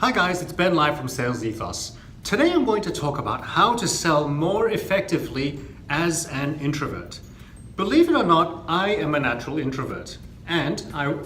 Hi guys, it's Ben live from Sales Ethos. Today I'm going to talk about how to sell more effectively as an introvert. Believe it or not, I am a natural introvert. And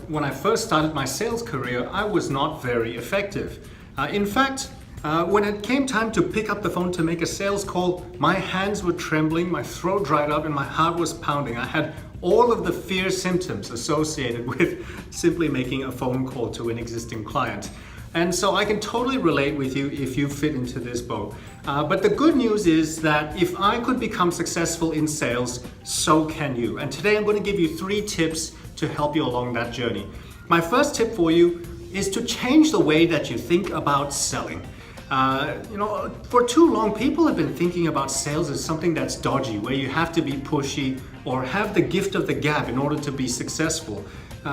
when I first started my sales career, I was not very effective. In fact, when it came time to pick up the phone to make a sales call, my hands were trembling, my throat dried up, and my heart was pounding. I had all of the fear symptoms associated with simply making a phone call to an existing client. And so I can totally relate with you if you fit into this boat. But the good news is that if I could become successful in sales, so can you. And today I'm going to give you 3 tips to help you along that journey. My first tip for you is to change the way that you think about selling. For too long, people have been thinking about sales as something that's dodgy, where you have to be pushy or have the gift of the gab in order to be successful.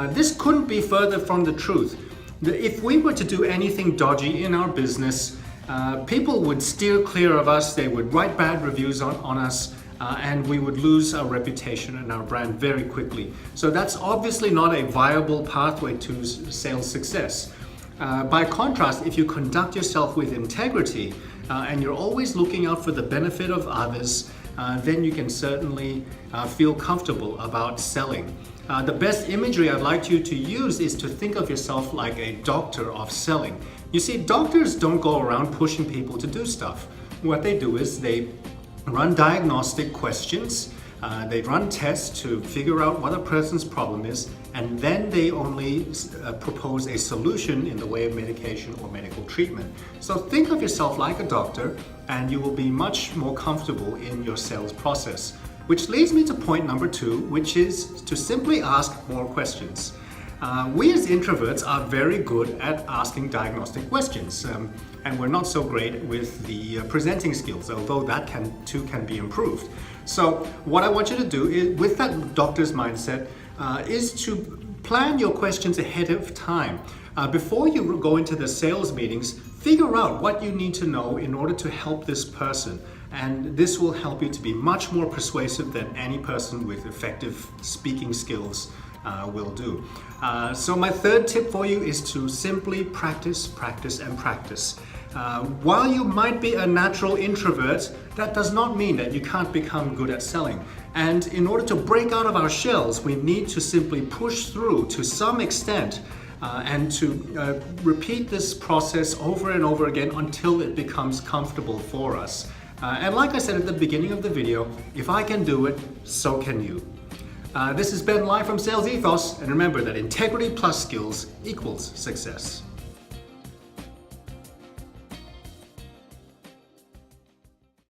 This couldn't be further from the truth. If we were to do anything dodgy in our business, people would steer clear of us, they would write bad reviews on us, and we would lose our reputation and our brand very quickly. So that's obviously not a viable pathway to sales success. By contrast, if you conduct yourself with integrity and you're always looking out for the benefit of others, then you can certainly feel comfortable about selling. The best imagery I'd like you to use is to think of yourself like a doctor of selling. You see, doctors don't go around pushing people to do stuff. What they do is they run diagnostic questions, they run tests to figure out what a person's problem is, and then they only propose a solution in the way of medication or medical treatment. So think of yourself like a doctor, and you will be much more comfortable in your sales process. Which leads me to point number 2, which is to simply ask more questions. We as introverts are very good at asking diagnostic questions, and we're not so great with the presenting skills, although that too can be improved. So what I want you to do is, with that doctor's mindset, is to plan your questions ahead of time. Before you go into the sales meetings, figure out what you need to know in order to help this person. And this will help you to be much more persuasive than any person with effective speaking skills will do. So my third tip for you is to simply practice, practice, and practice. While you might be a natural introvert, that does not mean that you can't become good at selling. And in order to break out of our shells, we need to simply push through to some extent and to repeat this process over and over again until it becomes comfortable for us. And like I said at the beginning of the video, if I can do it, so can you. This has been live from Sales Ethos, and remember that integrity plus skills equals success.